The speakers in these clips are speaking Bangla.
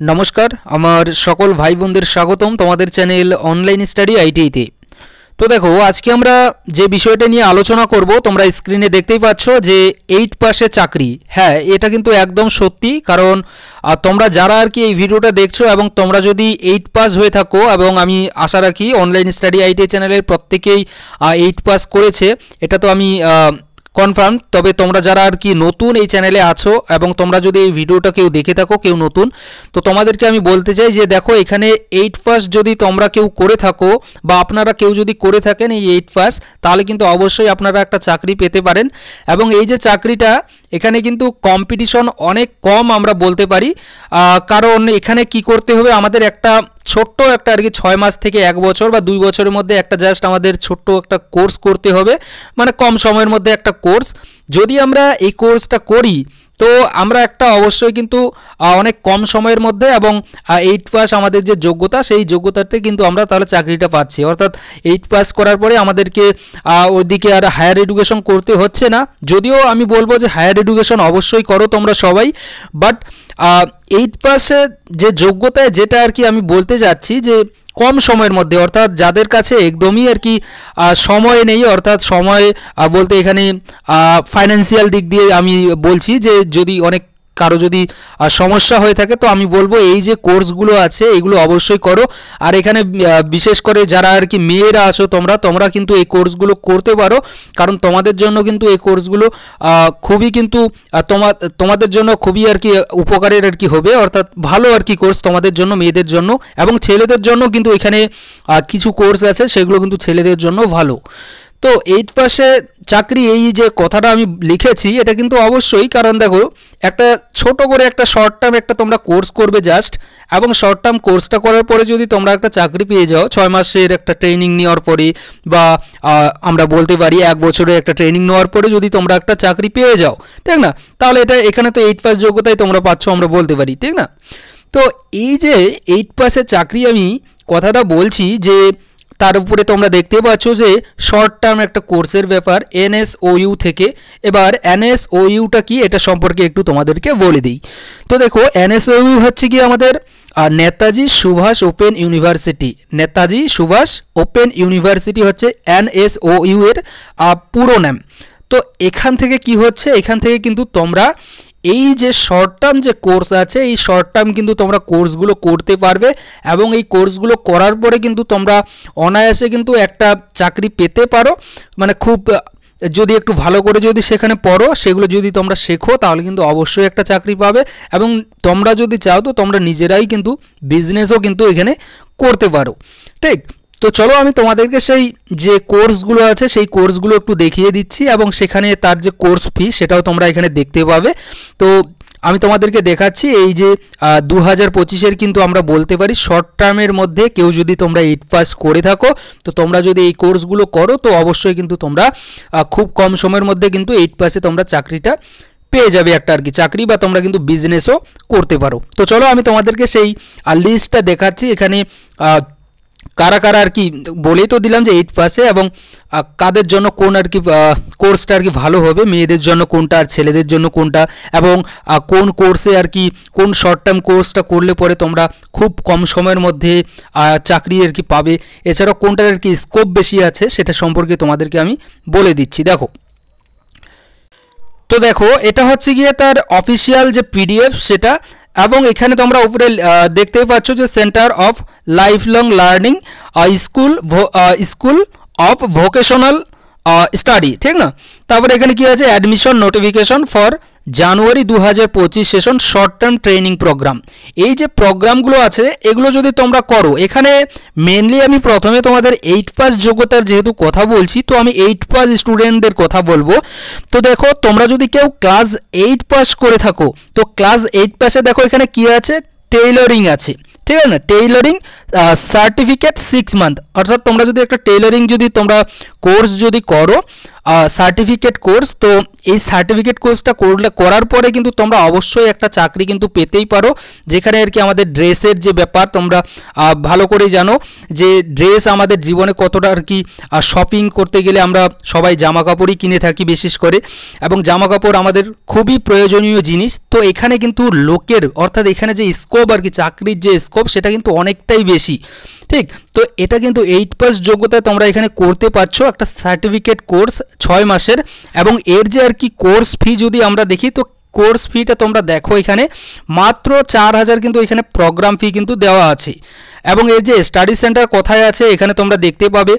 नमस्कार आमार सकल भाई बोनदेर स्वागतम तोमादेर चैनल अनलाइन स्टाडी आईटीआईते। तो देखो आज के आमरा जे विषयटा निये आलोचना करब तोमरा स्क्रिने देखतेई पाচ্ছ जे 8 पासे चाकरी। हाँ एटा किन्तु एकदम सत्यि, कारण तोमरा जारा आर कि एई भिडियोटा देखছো এবং তোমরা যদি 8 পাস হয়ে থাকো এবং আমি আশা রাখি অনলাইন স্টাডি আইটিআই চ্যানেলের প্রত্যেকেই 8 পাস করেছে, এটা তো আমি কনফার্ম। তবে তোমরা যারা আর কি নতুন এই চ্যানেলে আছো এবং তোমরা যদি এই ভিডিওটা কেউ দেখে থাকো কেউ নতুন, তো তোমাদেরকে আমি বলতে চাই যে দেখো এখানে 8 পাস যদি তোমরা কেউ করে থাকো বা আপনারা কেউ যদি করে থাকেন এই 8 পাস, তাহলে কিন্তু অবশ্যই আপনারা একটা চাকরি পেতে পারেন। এবং এই যে চাকরিটা এখানে কিন্তু কম্পিটিশন অনেক কম আমরা বলতে পারি, কারণ এখানে কি করতে হবে আমাদের একটা ছোট্ট একটা আর কি 6 মাস থেকে 1 বছর বা 2 বছরের মধ্যে একটা জাস্ট আমাদের ছোট্ট একটা কোর্স করতে হবে, মানে কম সময়ের মধ্যে একটা কোর্স। যদি আমরা এই কোর্সটা করি তো আমরা একটা অবশ্যই কিন্তু অনেক কম সময়ের মধ্যে এবং 8 পাস আমাদের যে যোগ্যতা সেই যোগ্যতাতে কিন্তু আমরা তাহলে চাকরিটা পাচ্ছি। অর্থাৎ 8 পাস করার পরে আমাদেরকে ওইদিকে আর হায়ার এডুকেশন করতে হচ্ছে না। যদিও আমি বলবো যে হায়ার এডুকেশন অবশ্যই করো তোমরা সবাই, বাট 8 পাসে যে যোগ্যতায় যেটা আর কি আমি বলতে যাচ্ছি যে কম সময়ের মধ্যে, অর্থাৎ যাদের কাছে একদমই আর কি সময় নেই, অর্থাৎ সময় বলতে এখানে ফাইন্যান্সিয়াল দিক দিয়ে আমি বলছি যে যদি অনেক কারো যদি সমস্যা হয়ে থাকে তো আমি বলবো এই যে কোর্সগুলো আছে এগুলো অবশ্যই করো। আর এখানে বিশেষ করে যারা আর কি মেয়েরা আছো তোমরা কিন্তু এই কোর্সগুলো করতে পারো, কারণ তোমাদের জন্য কিন্তু এই কোর্সগুলো খুবই কিন্তু তোমাদের জন্য খুবই আর কি উপকারের আর কি হবে, অর্থাৎ ভালো আর কি কোর্স তোমাদের জন্য, মেয়েদের জন্য এবং ছেলেদের জন্য কিন্তু এখানে কিছু কোর্স আছে সেগুলো কিন্তু ছেলেদের জন্য ভালো। তো 8 পাসে চাকরি এই যে কথাটা আমি লিখেছি এটা কিন্তু অবশ্যই, কারণ দেখো একটা ছোট করে একটা শর্ট টার্ম একটা তোমরা কোর্স করবে জাস্ট, এবং শর্ট টার্ম কোর্সটা করার পরে যদি তোমরা একটা চাকরি পেয়ে যাও 6 মাসের একটা ট্রেনিং নেওয়ার পরে বা আমরা বলতে পারি 1 বছরের একটা ট্রেনিং নেওয়ার পরে যদি তোমরা একটা চাকরি পেয়ে যাও, ঠিক না, তাহলে এটা এখানে তো 8 পাস যোগ্যতাই তোমরা পাচ্ছ আমরা বলতে পারি, ঠিক না। তো এই যে 8 পাসের চাকরি আমি কথাটা বলছি যে তার উপরে তোমরা দেখতে পাচ্ছ যে শর্ট টার্ম একটা কোর্সের ব্যাপার এনএসওইউ থেকে। এবার এনএসওইউটা কি এটা সম্পর্কে একটু তোমাদেরকে বলে দিই। তো দেখো এনএসওইউ হচ্ছে কি আমাদের Netaji Subhash open university. Netaji Subhash open university হচ্ছে এনএসওইউ এর পুরো নাম। তো এখান থেকে কি হচ্ছে, এখান থেকে কিন্তু তোমরা এই যে শর্ট টার্ম যে কোর্স আছে এই শর্ট টার্ম কিন্তু তোমরা কোর্সগুলো করতে পারবে এবং এই কোর্সগুলো করার পরে কিন্তু তোমরা অনায়াসে কিন্তু একটা চাকরি পেতে পারো। মানে খুব যদি একটু ভালো করে যদি সেখানে পড়ো, সেগুলো যদি তোমরা শেখো তাহলে কিন্তু অবশ্যই একটা চাকরি পাবে। এবং তোমরা যদি চাও তো তোমরা নিজেরাই কিন্তু বিজনেসও কিন্তু এখানে করতে পারো, ঠিক। তো চলো আমি তোমাদেরকে সেই যে কোর্সগুলো আছে সেই কোর্সগুলো একটু দেখিয়ে দিচ্ছি এবং সেখানে তার যে কোর্স ফি সেটাও তোমরা এখানে দেখতে পাবে। তো আমি তোমাদেরকে দেখাচ্ছি এই যে 2025-এর কিন্তু আমরা বলতে পারি শর্ট টার্মের মধ্যে কেউ যদি তোমরা 8 পাস করে থাকো তো তোমরা যদি এই কোর্সগুলো করো তো অবশ্যই কিন্তু তোমরা খুব কম সময়ের মধ্যে কিন্তু 8 পাসে তোমরা চাকরিটা পেয়ে যাবে একটা আর কি চাকরি, বা তোমরা কিন্তু বিজনেসও করতে পারো। তো চলো আমি তোমাদেরকে সেই লিস্টটা দেখাচ্ছি। এখানে কারা কারা আর কি বলেই তো দিলাম যে 8 পাসে এবং কাদের জন্য কোন আর কি কোর্সটা আর কি ভালো হবে, মেয়েদের জন্য কোনটা আর ছেলেদের জন্য কোনটা, এবং কোন কোর্সে আর কি কোন শর্ট টার্ম কোর্সটা করলে পরে তোমরা খুব কম সময়ের মধ্যে চাকরি আর কি পাবে, এছাড়াও কোনটার আর কি স্কোপ বেশি আছে সেটা সম্পর্কে তোমাদেরকে আমি বলে দিচ্ছি। দেখো তো দেখো এটা হচ্ছে গিয়ে তার অফিসিয়াল যে পিডিএফ সেটা, এবং এখানে তোমরা উপরে দেখতেই পাচ্ছ যে centre of life long learning school of vocational study, ঠিক না। তারপরে এখানে কি আছে admission notification for January 2025 session short term training program. এই যে প্রোগ্রামগুলো আছে এগুলো যদি তোমরা করো, এখানে মেনলি আমি প্রথমে তোমাদের 8 পাস যোগ্যতার যেহেতু কথা বলছি তো আমি 8 পাস স্টুডেন্টদের কথা বলবো। তো দেখো তোমরা যদি কেউ ক্লাস 8 পাস করে থাকো তো ক্লাস 8 পাসে দেখো এখানে কি আছে টেইলরিং আছে, ঠিক আছে না, টেইলরিং সার্টিফিকেট 6 মান্থ। অর্থাৎ তোমরা যদি একটা টেইলরিং যদি তোমরা কোর্স যদি করো সার্টিফিকেট কোর্স। তো এই সার্টিফিকেট কোর্সটা করার পরে কিন্তু তোমরা অবশ্যই একটা চাকরি কিন্তু পেতেই পারো, যেখানে আর কি আমাদের ড্রেসের যে ব্যাপার তোমরা ভালো করে জানো যে ড্রেস আমাদের জীবনে কতটা আর কি শপিং করতে গেলে আমরা সবাই জামা কাপড়ই কিনে থাকি বিশেষ করে, এবং জামা কাপড় আমাদের খুবই প্রয়োজনীয় জিনিস। তো এখানে কিন্তু লোকের অর্থাৎ এখানে যে স্কোপ আর কি চাকরির যে স্কোপ সেটা কিন্তু অনেকটাই বেশি। ঠিক, তো এটা কিন্তু 8 পাস যোগ্যতায় তোমরা এখানে করতে পারছো একটা সার্টিফিকেট কোর্স 6 মাসের। এবং এর যে আর কি কোর্স ফি যদি আমরা দেখি, তো কোর্স ফিটা তোমরা দেখো এখানে মাত্র 4000 কিন্তু এখানে প্রোগ্রাম ফি কিন্তু দেওয়া আছে। এবং এর যে স্টাডি সেন্টার কোথায় আছে এখানে তোমরা দেখতে পাবে।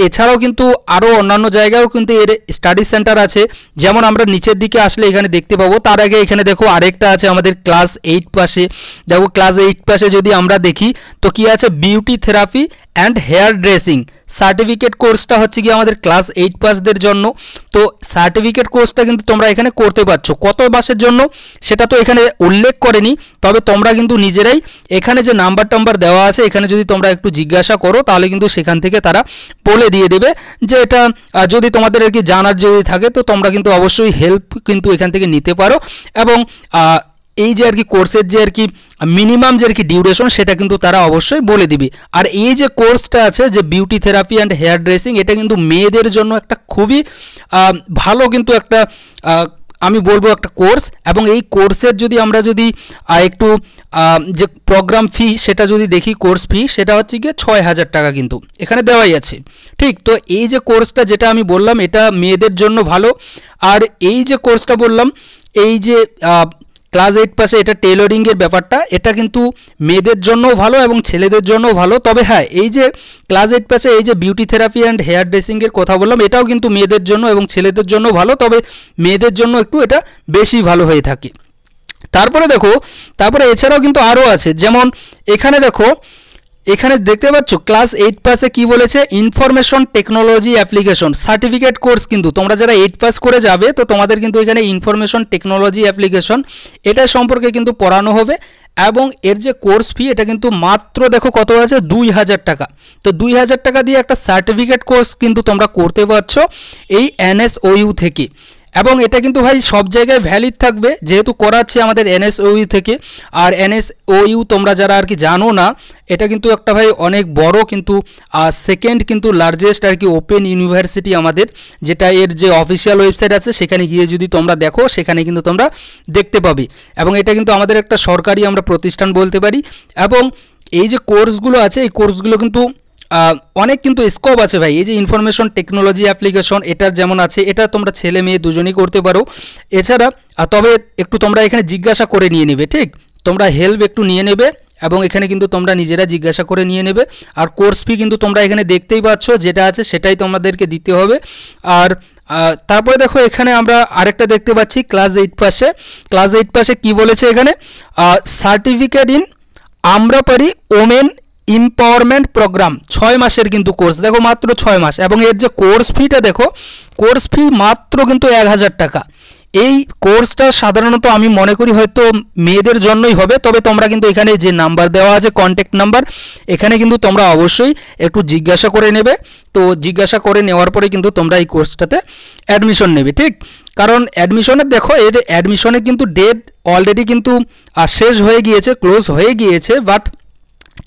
এছাড়াও কিন্তু আরও অন্যান্য জায়গায়ও কিন্তু এর স্টাডি সেন্টার আছে, যেমন আমরা নিচের দিকে আসলে এখানে দেখতে পাবো। তার আগে এখানে দেখো আরেকটা আছে আমাদের ক্লাস 8 পাশে। দেখো ক্লাস 8 পাশে যদি আমরা দেখি তো কি আছে, beauty therapy and hair dressing certificate কোর্সটা হচ্ছে কি আমাদের ক্লাস 8 পাসদের জন্য। তো সার্টিফিকেট কোর্সটা কিন্তু তোমরা এখানে করতে পারছো। কত মাসের জন্য সেটা তো এখানে উল্লেখ করেনি, তবে তোমরা কিন্তু নিজেরাই এখানে যে নাম্বার দেওয়া আছে এখানে যদি তোমরা একটু জিজ্ঞাসা করো তাহলে কিন্তু সেখান থেকে তারা বলে দিয়ে দেবে যে এটা যদি তোমাদের আর কি জানার যদি থাকে তো তোমরা কিন্তু অবশ্যই হেল্প কিন্তু এখান থেকে নিতে পারো। এবং এই যে আর কি কোর্সের যে আর কি মিনিমাম যে আর কি ডিউরেশন সেটা কিন্তু তারা অবশ্যই বলে দিবে। আর এই যে কোর্সটা আছে যে beauty therapy and hair dressing, এটা কিন্তু মেয়েদের জন্য একটা খুবই ভালো কিন্তু একটা আমি বলবো একটা কোর্স। এবং এই কোর্সের যদি আমরা যদি একটু যে প্রোগ্রাম ফি সেটা যদি দেখি, কোর্স ফি সেটা হচ্ছে গিয়ে 6000 টাকা কিন্তু এখানে দেওয়াই আছে। ঠিক, তো এই যে কোর্সটা যেটা আমি বললাম এটা মেয়েদের জন্য ভালো। আর এই যে কোর্সটা বললাম এই যে ক্লাস 8 পাশে এটা টেলরিংয়ের ব্যাপারটা, এটা কিন্তু মেয়েদের জন্যও ভালো এবং ছেলেদের জন্যও ভালো। তবে হ্যাঁ, এই যে ক্লাস 8 পাশে এই যে বিউটি থেরাপি অ্যান্ড হেয়ার ড্রেসিংয়ের কথা বললাম এটাও কিন্তু মেয়েদের জন্য এবং ছেলেদের জন্য ভালো, তবে মেয়েদের জন্য একটু এটা বেশি ভালো হয়ে থাকে। তারপরে এছাড়াও কিন্তু আরও আছে, যেমন এখানে দেখো এখানে দেখতে পাচ্ছ ক্লাস 8 পাসে কি বলেছে, information technology application certificate course. কিন্তু তোমরা যারা 8 পাস করে যাবে তো তোমাদের কিন্তু এখানে ইনফরমেশন টেকনোলজি অ্যাপ্লিকেশন এটা সম্পর্কে কিন্তু পড়ানো হবে। এবং এর যে কোর্স ফি এটা কিন্তু মাত্র দেখো কত আছে, 2000 টাকা। তো 2000 টাকা দিয়ে একটা সার্টিফিকেট কোর্স কিন্তু তোমরা করতে পারছো এই NSOU থেকে। এবং এটা কিন্তু ভাই সব জায়গায় ভ্যালিড থাকবে যেহেতু করাচ্ছে আমাদের NSOU থেকে। আর NSOU তোমরা যারা আর কি জানো না, এটা কিন্তু একটা ভাই অনেক বড় কিন্তু সেকেন্ড কিন্তু লার্জেস্ট আর কি ওপেন ইউনিভার্সিটি আমাদের, যেটা এর যে অফিসিয়াল ওয়েবসাইট আছে সেখানে গিয়ে যদি তোমরা দেখো সেখানে কিন্তু তোমরা দেখতে পাবে। এবং এটা কিন্তু আমাদের একটা সরকারি আমরা প্রতিষ্ঠান বলতে পারি। এবং এই যে কোর্সগুলো আছে এই কোর্সগুলো কিন্তু অনেক কিন্তু স্কোপ আছে ভাই। এই যে ইনফরমেশন টেকনোলজি অ্যাপ্লিকেশন এটার যেমন আছে, এটা তোমরা ছেলে মেয়ে দুজনেই করতে পারো। এছাড়া তবে একটু তোমরা এখানে জিজ্ঞাসা করে নিয়ে নেবে, ঠিক, তোমরা হেল্প একটু নিয়ে নেবে এবং এখানে কিন্তু তোমরা নিজেরা জিজ্ঞাসা করে নিয়ে নেবে। আর কোর্স ফি কিন্তু তোমরা এখানে দেখতেই পাচ্ছ যেটা আছে সেটাই তোমাদেরকে দিতে হবে। আর তারপরে দেখো এখানে আমরা আরেকটা দেখতে পাচ্ছি ক্লাস 8 পাশে কি বলেছে এখানে, certificate in Amrapali women empowerment program 6 মাসের কিন্তু কোর্স, দেখো মাত্র 6 মাস। এবং এর যে কোর্স ফিটা দেখো, কোর্স ফি মাত্র কিন্তু 1000 টাকা। এই কোর্সটা সাধারণত আমি মনে করি হয়তো মেয়েদের জন্যই হবে, তবে তোমরা কিন্তু এখানে যে নাম্বার দেওয়া আছে কন্ট্যাক্ট নাম্বার, এখানে কিন্তু তোমরা অবশ্যই একটু জিজ্ঞাসা করে নেবে। তো জিজ্ঞাসা করে নেওয়ার পরে কিন্তু তোমরা এই কোর্সটাতে অ্যাডমিশন নেবে, ঠিক। কারণ অ্যাডমিশনের দেখো এর অ্যাডমিশনের কিন্তু ডেট অলরেডি কিন্তু শেষ হয়ে গিয়েছে, ক্লোজ হয়ে গিয়েছে। বাট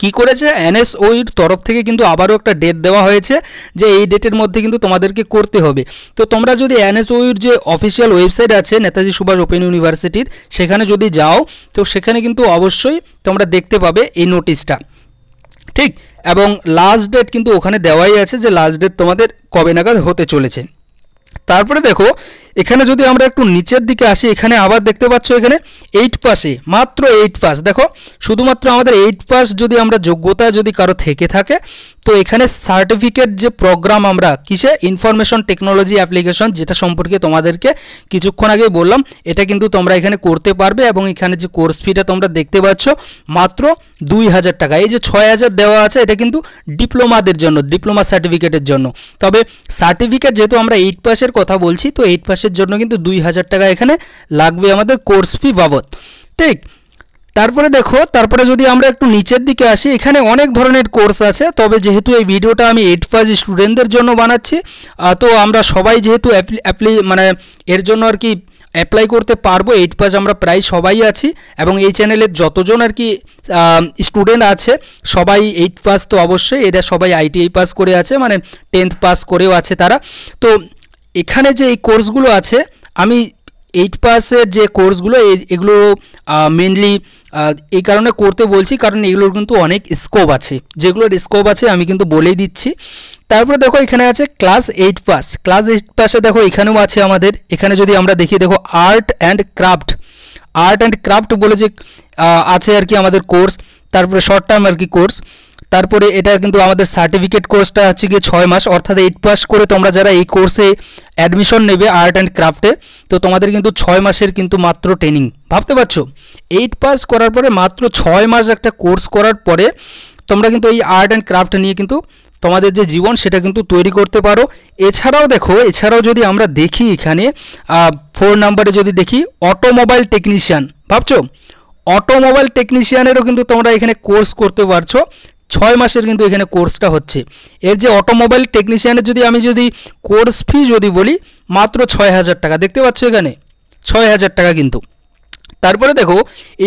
কি করেছে NSOUর তরফ থেকে কিন্তু আবারও একটা ডেট দেওয়া হয়েছে যে এই ডেটের মধ্যে কিন্তু তোমাদেরকে করতে হবে। তো তোমরা যদি NSOUর যে অফিসিয়াল ওয়েবসাইট আছে নেতাজি সুভাষ ওপেন ইউনিভার্সিটির সেখানে যদি যাও তো সেখানে কিন্তু অবশ্যই তোমরা দেখতে পাবে এই নোটিশটা, ঠিক। এবং লাস্ট ডেট কিন্তু ওখানে দেওয়াই আছে যে লাস্ট ডেট তোমাদের কবে নাগাদ হতে চলেছে। তারপরে দেখো এখানে যদি আমরা একটু নিচের দিকে আসি, এখানে আবার দেখতে পাচ্ছ এখানে 8 পাসে মাত্র 8 পাস। দেখো শুধুমাত্র আমাদের 8 পাস যদি আমরা যোগ্যতা যদি কারো থেকে থাকে তো এখানে সার্টিফিকেট যে প্রোগ্রাম আমরা কিসে, ইনফরমেশন টেকনোলজি অ্যাপ্লিকেশন, যেটা সম্পর্কে তোমাদেরকে কিছুক্ষণ আগে বললাম, এটা কিন্তু তোমরা এখানে করতে পারবে। এবং এখানে যে কোর্স ফিটা তোমরা দেখতে পাচ্ছ মাত্র 2000 টাকা। এই যে 6000 দেওয়া আছে এটা কিন্তু ডিপ্লোমাদের জন্য, ডিপ্লোমা সার্টিফিকেটের জন্য। তবে সার্টিফিকেট যেহেতু আমরা 8 পাসের কথা বলছি তো 8 পাসের জন্য কিন্তু 2000 টাকা এখানে লাগবে আমাদের কোর্স ফি বাবদ, ঠিক। তারপরে দেখো, তারপরে যদি আমরা একটু নিচের দিকে আসি, এখানে অনেক ধরনের কোর্স আছে, তবে যেহেতু এই ভিডিওটা আমি 8 পাস স্টুডেন্টদের জন্য বানাচ্ছি, তো আমরা সবাই যেহেতু মানে এর জন্য আর কি অ্যাপ্লাই করতে পারবো। 8 পাস আমরা প্রায় সবাই আছি, এবং এই চ্যানেলের যতজন আর কি স্টুডেন্ট আছে সবাই 8 পাস তো অবশ্যই, এরা সবাই ITI পাস করে আছে, মানে 10th পাস করেও আছে তারা। তো এখানে যে এই কোর্সগুলো আছে, আমি 8 পাসের যে কোর্সগুলো এগুলো মেনলি এই কারণে করতে বলছি, কারণ এগুলোর কিন্তু অনেক স্কোপ আছে, যেগুলোর স্কোপ আছে আমি কিন্তু বলেই দিচ্ছি। তারপরে দেখো এখানে আছে ক্লাস 8 পাস। ক্লাস 8 পাসে দেখো এখানেও আছে আমাদের, এখানে যদি আমরা দেখি, দেখো আর্ট অ্যান্ড ক্রাফট বলে যে আছে আর কি আমাদের কোর্স। তারপরে শর্ট টার্ম আর কি কোর্স। তারপরে এটা কিন্তু আমাদের সার্টিফিকেট কোর্সটা হচ্ছে গিয়ে 6 মাস, অর্থাৎ 8 পাস করে তোমরা যারা এই কোর্সে অ্যাডমিশন নেবে আর্ট অ্যান্ড ক্রাফটে, তো তোমাদের কিন্তু 6 মাসের কিন্তু মাত্র ট্রেনিং। ভাবতে পারছো, 8 পাস করার পরে মাত্র 6 মাস একটা কোর্স করার পরে তোমরা কিন্তু এই আর্ট অ্যান্ড ক্রাফট নিয়ে কিন্তু তোমাদের যে জীবন সেটা কিন্তু তৈরি করতে পারো। এছাড়াও দেখো, এছাড়াও যদি আমরা দেখি এখানে 4 নম্বরে যদি দেখি অটোমোবাইল টেকনিশিয়ান, ভাবছো অটোমোবাইল টেকনিশিয়ানেরও কিন্তু তোমরা এখানে কোর্স করতে পারছো। 6 মাসের কিন্তু এখানে কোর্সটা হচ্ছে। এর যে অটোমোবাইল টেকনিশিয়ানের আমি যদি কোর্স ফি যদি বলি, মাত্র 6,000 টাকা। দেখতে পাচ্ছ এখানে 6,000 টাকা কিন্তু। তারপরে দেখো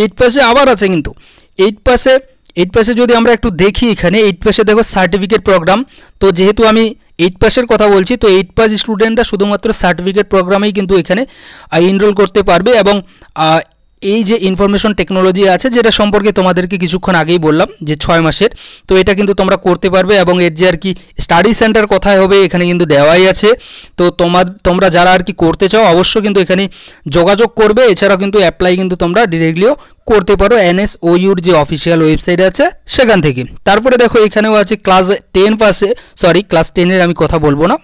8 পাসে আবার আছে কিন্তু, 8 পাসে যদি আমরা একটু দেখি, এখানে 8 পাসে দেখো সার্টিফিকেট প্রোগ্রাম। তো যেহেতু আমি 8 পাসের কথা বলছি, তো 8 পাস স্টুডেন্টরা শুধুমাত্র সার্টিফিকেট প্রোগ্রামেই কিন্তু এখানে এনরোল করতে পারবে। এবং এই যে ইনফরমেশন টেকনোলজি আছে, যেটা সম্পর্কে তোমাদেরকে কিছুক্ষণ আগেই বললাম যে 6 মাসের, তো এটা কিন্তু তোমরা করতে পারবে। এবং এর যে আর কি স্টাডি সেন্টার কোথায় হবে এখানে কিন্তু দেওয়াই আছে। তো তোমরা যারা আর কি করতে চাও অবশ্যই কিন্তু এখানে যোগাযোগ করবে। এছাড়াও কিন্তু অ্যাপ্লাই কিন্তু তোমরা ডিরেক্টলিও করতে পারো NSOUর যে অফিসিয়াল ওয়েবসাইট আছে সেখান থেকে। তারপরে দেখো এখানেও আছে ক্লাস 10 পাসে, সরি ক্লাস 10-এর আমি কথা বলবো না,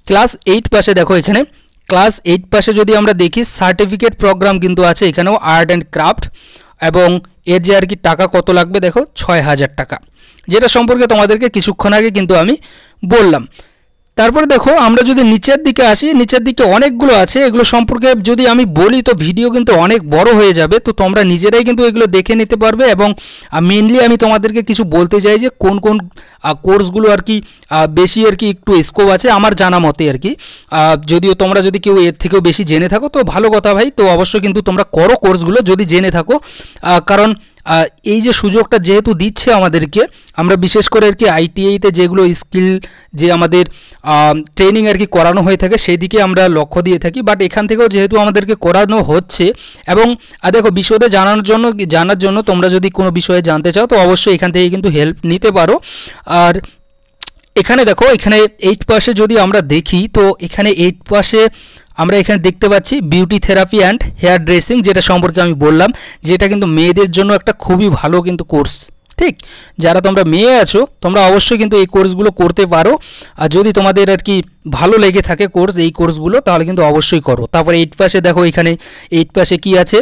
ক্লাস 8 পাসে দেখো এখানে ক্লাস 8 পাসে যদি আমরা দেখি সার্টিফিকেট প্রোগ্রাম কিন্তু আছে এখানেও আর্ট অ্যান্ড ক্রাফট। এবং এর যে আর কি টাকা কত লাগবে দেখো 6,000 টাকা, যেটা সম্পর্কে তোমাদেরকে কিছুক্ষণ আগে কিন্তু আমি বললাম। তারপরে দেখো আমরা যদি নিচের দিকে আসি, নিচের দিকে অনেকগুলো আছে, এগুলো সম্পর্কে যদি আমি বলি তো ভিডিও কিন্তু অনেক বড় হয়ে যাবে। তো তোমরা নিজেরাই কিন্তু এগুলো দেখে নিতে পারবে। এবং মেনলি আমি তোমাদেরকে কিছু বলতে চাই যে কোন কোন কোর্সগুলো আর কি বেশি আর কি একটু স্কোপ আছে আমার জানা মতে আর কি। যদিও তোমরা যদি কেউ এর থেকেও বেশি জেনে থাকো তো ভালো কথা ভাই, তো অবশ্যই কিন্তু তোমরা করো কোর্সগুলো যদি জেনে থাকো। কারণ এই যে সুযোগটা যেহেতু দিচ্ছে আমাদেরকে, আমরা বিশেষ করে আর কি ITI-তে যেগুলো স্কিল যে আমাদের ট্রেনিং আর কি করানো হয়ে থাকে সেই দিকে আমরা লক্ষ্য দিয়ে থাকি। বাট এখান থেকেও যেহেতু আমাদেরকে করানো হচ্ছে, এবং দেখো বিশদে জানার জন্য তোমরা যদি কোনো বিষয়ে জানতে চাও তো অবশ্যই এখান থেকে কিন্তু হেল্প নিতে পারো। আর এখানে দেখো, এখানে 8 পাসে যদি আমরা দেখি, তো এখানে 8 পাসে আমরা এখানে দেখতে পাচ্ছি beauty therapy and hair dressing, যেটা সম্পর্কে আমি বললাম, যেটা কিন্তু মেয়েদের জন্য একটা খুবই ভালো কিন্তু কোর্স। ঠিক, যারা তোমরা মেয়ে আছো তোমরা অবশ্যই কিন্তু এই কোর্সগুলো করতে পারো। আর যদি তোমাদের আর কি ভালো লেগে থাকে এই কোর্সগুলো তাহলে কিন্তু অবশ্যই করো। তারপরে 8 পাসে দেখো এখানে 8 পাসে কি আছে,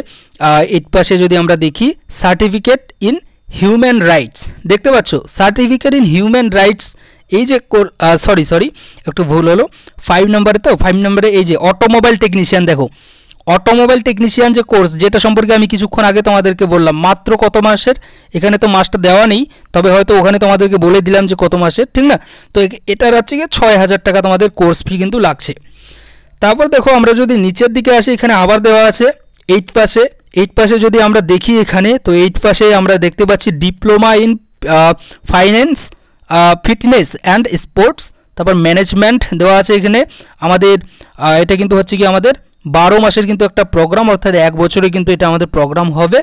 8 পাসে যদি আমরা দেখি সার্টিফিকেট ইন হিউম্যান রাইটস, দেখতে পাচ্ছ সার্টিফিকেট ইন হিউম্যান রাইটস। এই যে সরি একটু ভুল হলো, 5 নম্বরে, তো 5 নম্বরে এই যে অটোমোবাইল টেকনিশিয়ান, দেখো অটোমোবাইল টেকনিশিয়ান যে কোর্স, যেটা সম্পর্কে আমি কিছুক্ষণ আগে তোমাদেরকে বললাম মাত্র কত মাসের, এখানে তো মাসটা দেওয়া নেই, তবে হয়তো ওখানে তোমাদেরকে বলে দিলাম যে কত মাসের, ঠিক না। তো এটার হচ্ছে গিয়ে 6,000 টাকা তোমাদের কোর্স ফি কিন্তু লাগছে। তারপর দেখো আমরা যদি নিচের দিকে আসি, এখানে আবার দেওয়া আছে 8 পাসে যদি আমরা দেখি এখানে, তো 8 পাসে আমরা দেখতে পাচ্ছি diploma in finance, fitness and sports, তারপর ম্যানেজমেন্ট দেওয়া আছে এখানে আমাদের। এটা কিন্তু হচ্ছে কি আমাদের 12 মাসের কিন্তু একটা প্রোগ্রাম, অর্থাৎ 1 বছরে কিন্তু এটা আমাদের প্রোগ্রাম হবে।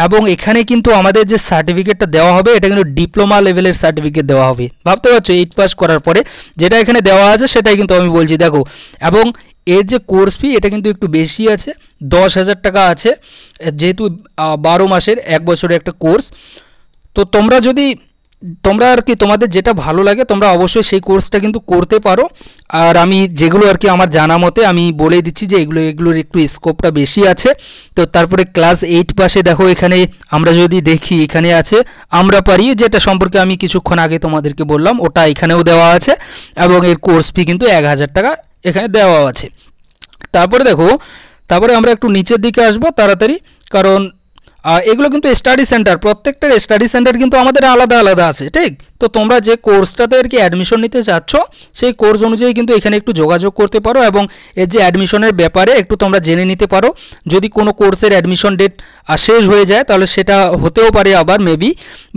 এবং এখানে কিন্তু আমাদের যে সার্টিফিকেটটা দেওয়া হবে এটা কিন্তু ডিপ্লোমা লেভেলের সার্টিফিকেট দেওয়া হবে। ভাবতে পারছো 8 পাস করার পরে যেটা এখানে দেওয়া আছে সেটাই কিন্তু আমি বলছি। দেখো, এবং এর যে কোর্স ফি এটা কিন্তু একটু বেশি আছে, 10,000 টাকা আছে, যেহেতু 12 মাসের 1 বছরের একটা কোর্স। তো তোমরা আর কি তোমাদের যেটা ভালো লাগে তোমরা অবশ্যই সেই কোর্সটা কিন্তু করতে পারো। আর আমি যেগুলো আর কি আমার জানা মতে আমি বলে দিচ্ছি যে এগুলোর একটু স্কোপটা বেশি আছে। তো তারপরে ক্লাস 8 পাসে দেখো এখানে আমরা যদি দেখি, এখানে আছে আমরা পারি, যেটা সম্পর্কে আমি কিছুক্ষণ আগে তোমাদেরকে বললাম, ওটা এখানেও দেওয়া আছে। এবং এর কোর্স ফি কিন্তু 1,000 টাকা এখানে দেওয়া আছে। তারপরে দেখো, তারপরে আমরা একটু নিচের দিকে আসবো তাড়াতাড়ি, কারণ এগুলো কিন্তু স্টাডি সেন্টার, প্রত্যেকটার স্টাডি সেন্টার কিন্তু আমাদের আলাদা আলাদা আছে, ঠিক? তো তোমরা যে কোর্সটাতে আর কি অ্যাডমিশন নিতে চাচ্ছ সেই কোর্স অনুযায়ী কিন্তু এখানে একটু যোগাযোগ করতে পারো এবং এর যে অ্যাডমিশনের ব্যাপারে একটু তোমরা জেনে নিতে পারো। যদি কোনো কোর্সের অ্যাডমিশন ডেট শেষ হয়ে যায় তাহলে সেটা হতেও পারে আবার মেবি,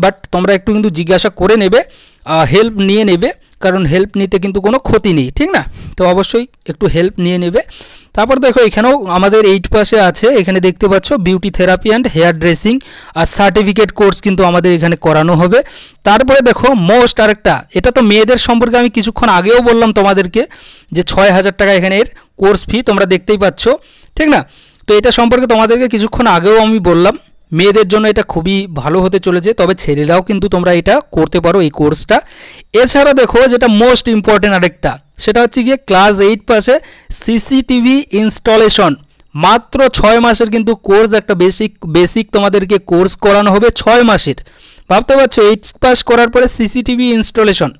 বাট তোমরা একটু কিন্তু জিজ্ঞাসা করে নেবে, হেল্প নিয়ে নেবে, কারণ হেল্প নিতে কিন্তু কোনো ক্ষতি নেই, ঠিক না? তো অবশ্যই একটু হেল্প নিয়ে নেবে। তারপর দেখো এখানেও আমাদের 8 পাশে আছে, এখানে দেখতে পাচ্ছ beauty therapy and hair dressing আর সার্টিফিকেট কোর্স কিন্তু আমাদের এখানে করানো হবে। তারপরে দেখো মোস্ট আরেকটা, এটা তো মেয়েদের সম্পর্কে আমি কিছুক্ষণ আগেও বললাম তোমাদেরকে যে 6,000 টাকা এখানে এর কোর্স ফি, তোমরা দেখতেই পাচ্ছ, ঠিক না? তো এটা সম্পর্কে তোমাদেরকে কিছুক্ষণ আগেও আমি বললাম, মেয়েদের জন্য এটা খুবই ভালো হতে চলেছে, তবে ছেলেরাও কিন্তু তোমরা এটা করতে পারো এই কোর্সটা। এছাড়া দেখো যেটা মোস্ট ইম্পর্টেন্ট আরেকটা, সেটা হচ্ছে গিয়ে ক্লাস 8 পাশে সিসিটিভি ইনস্টলেশন, মাত্র 6 মাসের কিন্তু কোর্স, একটা বেসিক তোমাদেরকে কোর্স করানো হবে 6 মাসের। ভাবতে পারছো 8 পাস করার পরে সিসিটিভি ইনস্টলেশন।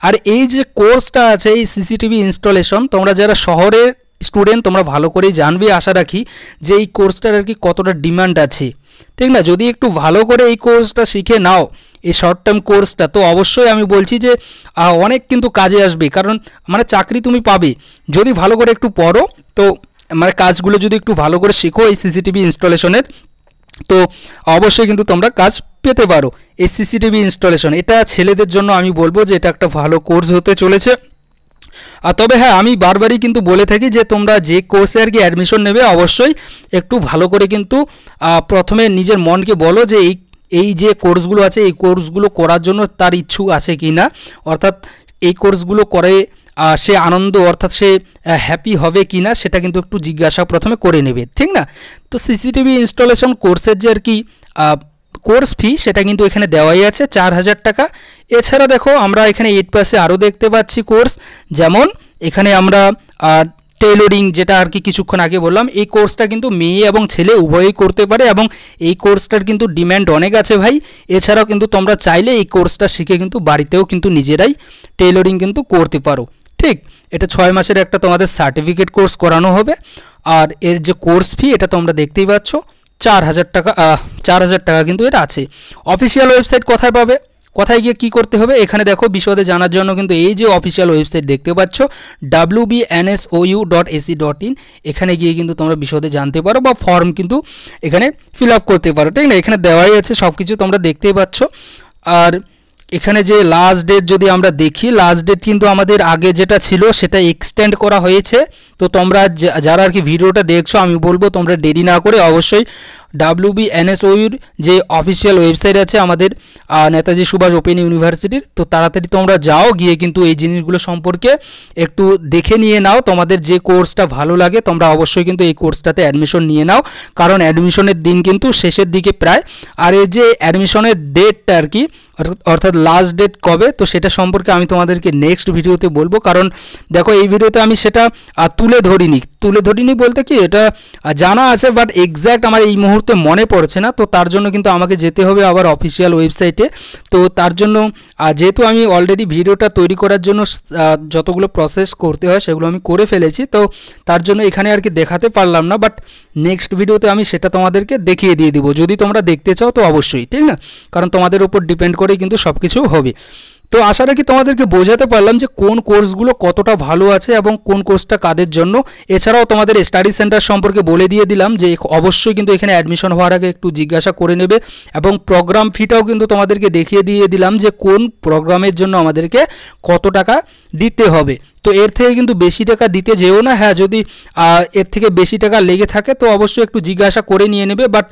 আর এই যে কোর্সটা আছে এই সিসিটিভি ইনস্টলেশন, তোমরা যারা শহরের স্টুডেন্ট তোমরা ভালো করেই জানবে আশা রাখি যে এই কোর্সটার আর কি কতটা ডিমান্ড আছে, ঠিক না? যদি একটু ভালো করে এই কোর্সটা শিখে নাও, এই শর্ট টার্ম কোর্সটা, তো অবশ্যই আমি বলছি যে অনেক কিন্তু কাজে আসবে, কারণ মানে চাকরি তুমি পাবে যদি ভালো করে একটু পড়ো। তো মানে কাজগুলো যদি একটু ভালো করে শেখো এই সিসিটিভি ইনস্টলেশনের, তো অবশ্যই কিন্তু তোমরা কাজ পেতে পারো। এই সিসিটিভি ইনস্টলেশন এটা ছেলেদের জন্য আমি বলবো যে এটা একটা ভালো কোর্স হতে চলেছে। তবে হ্যাঁ, আমি বারবারই কিন্তু বলে থাকি যে তোমরা যে কোর্সে আর কি অ্যাডমিশন নেবে অবশ্যই একটু ভালো করে কিন্তু প্রথমে নিজের মনকে বলো যে এই যে কোর্সগুলো আছে এই কোর্সগুলো করার জন্য তার ইচ্ছুক আছে কি না, অর্থাৎ এই কোর্সগুলো করে সে আনন্দ অর্থাৎ সে হ্যাপি হবে কি না সেটা কিন্তু একটু জিজ্ঞাসা প্রথমে করে নেবে, ঠিক না? তো সিসিটিভি ইনস্টলেশন কোর্সের যে আর কি কোর্স ফি সেটা কিন্তু এখানে দেওয়াই আছে 4,000 টাকা। এছাড়া দেখো আমরা এখানে 8 পাশে আরও দেখতে পাচ্ছি কোর্স, যেমন এখানে আমরা টেইলরিং, যেটা আর কি কিছুক্ষণ আগে বললাম, এই কোর্সটা কিন্তু মেয়ে এবং ছেলে উভয়ই করতে পারে এবং এই কোর্সটার কিন্তু ডিম্যান্ড অনেক আছে ভাই। এছাড়াও কিন্তু তোমরা চাইলে এই কোর্সটা শিখে কিন্তু বাড়িতেও কিন্তু নিজেরাই টেইলরিং কিন্তু করতে পারো, ঠিক? এটা 6 মাসের একটা তোমাদের সার্টিফিকেট কোর্স করানো হবে। আর এর যে কোর্স ফি এটা তোমরা দেখতেই পাচ্ছ 4,000 টাকা, 4,000 টাকা কিন্তু এটা আছে। অফিসিয়াল ওয়েবসাইট কোথায় পাবে, কোথায় গিয়ে কী করতে হবে, এখানে দেখো বিশদে জানার জন্য কিন্তু এই যে অফিসিয়াল ওয়েবসাইট দেখতে পাচ্ছ wbnsou.ac.in, এখানে গিয়ে কিন্তু তোমরা বিশদে জানতে পারো বা ফর্ম কিন্তু এখানে ফিল আপ করতে পারো, ঠিক না? এখানে দেওয়াই আছে সব কিছু তোমরা দেখতেই পাচ্ছ। আর এখানে যে লাস্ট ডেট যদি আমরা দেখি, লাস্ট ডেট কিন্তু আমাদের আগে যেটা ছিল সেটা এক্সটেন্ড করা হয়েছে। তো তোমরা যারা আর কি ভিডিওটা দেখছো আমি বলবো তোমরা দেরি না করে অবশ্যই WBNSOUর যে অফিসিয়াল ওয়েবসাইট আছে আমাদের নেতাজি সুভাষ ওপেন ইউনিভার্সিটির, তো তাড়াতাড়ি তোমরা যাও, গিয়ে কিন্তু এই জিনিসগুলো সম্পর্কে একটু দেখে নিয়ে নাও। তোমাদের যে কোর্সটা ভালো লাগে তোমরা অবশ্যই কিন্তু এই কোর্সটাতে অ্যাডমিশন নিয়ে নাও, কারণ অ্যাডমিশনের দিন কিন্তু শেষের দিকে প্রায়। আর এই যে অ্যাডমিশনের ডেটটা আর কি অর্থাৎ লাস্ট ডেট কবে, তো সেটা সম্পর্কে আমি তোমাদেরকে নেক্সট ভিডিওতে বলবো। কারণ দেখো এই ভিডিওতে আমি সেটা তুলে ধরিনি বলতে কি এটা জানা আছে, বাট এক্স্যাক্ট আমার এই মুহূর্তে মনে পড়ছে না। তো তার জন্য কিন্তু আমাকে যেতে হবে আবার অফিসিয়াল ওয়েবসাইটে। তো তার জন্য যেহেতু আমি অলরেডি ভিডিওটা তৈরি করার জন্য যতগুলো প্রসেস করতে হয় সেগুলো আমি করে ফেলেছি, তো তার জন্য এখানে আর কি দেখাতে পারলাম না, বাট নেক্সট ভিডিওতে আমি সেটা তোমাদেরকে দেখিয়ে দিয়ে দিব। যদি তোমরা দেখতে চাও তো অবশ্যই, ঠিক না? কারণ তোমাদের উপর ডিপেন্ড করেই কিন্তু সব কিছু হবে। তো আশা রাখি তোমাদেরকে বোঝাতে পারলাম যে কোন কোর্সগুলো কতটা ভালো আছে এবং কোন কোর্সটা কাদের জন্য। এছাড়াও তোমাদের স্টাডি সেন্টার সম্পর্কে বলে দিয়ে দিলাম যে অবশ্যই কিন্তু এখানে অ্যাডমিশন হওয়ার আগে একটু জিজ্ঞাসা করে নেবে, এবং প্রোগ্রাম ফিটাও কিন্তু তোমাদেরকে দেখিয়ে দিয়ে দিলাম যে কোন প্রোগ্রামের জন্য আমাদেরকে কত টাকা দিতে হবে। তো এর থেকে কিন্তু বেশি টাকা দিতে যেও না। হ্যাঁ, যদি এর থেকে বেশি টাকা লেগে থাকে তো অবশ্যই একটু জিজ্ঞাসা করে নিয়ে নেবে, বাট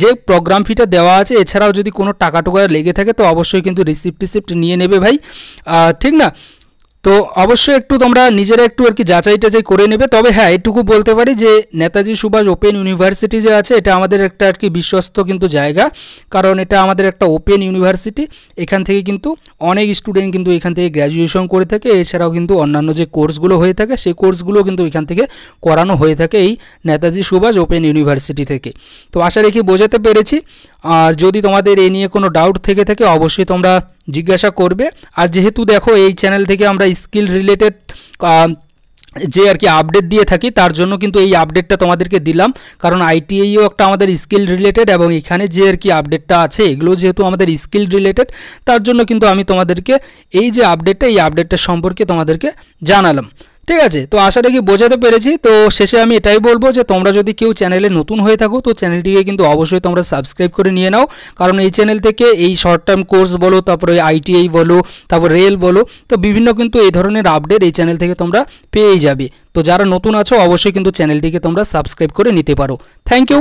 যে প্রোগ্রাম ফিটা দেওয়া আছে এছাড়াও যদি কোনো টাকা টুকা লেগে থাকে তো অবশ্যই কিন্তু রিসিপ্ট নিয়ে নেবে ভাই, ঠিক না? তো অবশ্যই একটু তোমরা নিজেরা একটু আর কি যাচাই টাচাই করে নেবে। তবে হ্যাঁ, এটুকু বলতে পারি যে নেতাজি সুভাষ ওপেন ইউনিভার্সিটি যে আছে এটা আমাদের একটা আর কি বিশ্বস্ত কিন্তু জায়গা, কারণ এটা আমাদের একটা ওপেন ইউনিভার্সিটি। এখান থেকে কিন্তু অনেক স্টুডেন্ট কিন্তু এখান থেকে গ্র্যাজুয়েশন করে থাকে, এছাড়াও কিন্তু অন্যান্য যে কোর্সগুলো হয়ে থাকে সেই কোর্সগুলো কিন্তু এখান থেকে করানো হয়ে থাকে এই নেতাজি সুভাষ ওপেন ইউনিভার্সিটি থেকে। তো আশা রেখে বোঝাতে পেরেছি। আর যদি তোমাদের এ নিয়ে কোনো ডাউট থেকে থাকে অবশ্যই তোমরা জিজ্ঞাসা করবে। আর যেহেতু দেখো এই চ্যানেল থেকে আমরা স্কিল রিলেটেড যে আর কি আপডেট দিয়ে থাকি, তার জন্য কিন্তু এই আপডেটটা তোমাদেরকে দিলাম। কারণ আইটিআইও একটা আমাদের স্কিল রিলেটেড, এবং এখানে যে আর কি আপডেটটা আছে এগুলো যেহেতু আমাদের স্কিল রিলেটেড, তার জন্য কিন্তু আমি তোমাদেরকে এই যে আপডেটটা, এই আপডেটটা সম্পর্কে তোমাদেরকে জানালাম। ঠিক আছে, তো আশা রাখি বোঝাতে পেরেছি। তো শেষে আমি এটাই বলবো যে তোমরা যদি কেউ চ্যানেলে নতুন হয়ে থাকো তো চ্যানেলটিকে কিন্তু অবশ্যই তোমরা সাবস্ক্রাইব করে নিয়ে নাও। কারণ এই চ্যানেল থেকে এই শর্ট টার্ম কোর্স বলো, তারপরে আইটিআই বলো, তারপর রেল বলো, তো বিভিন্ন কিন্তু এই ধরনের আপডেট এই চ্যানেল থেকে তোমরা পেয়েই যাবে। তো যারা নতুন আছো অবশ্যই কিন্তু চ্যানেলটিকে তোমরা সাবস্ক্রাইব করে নিতে পারো। Thank you.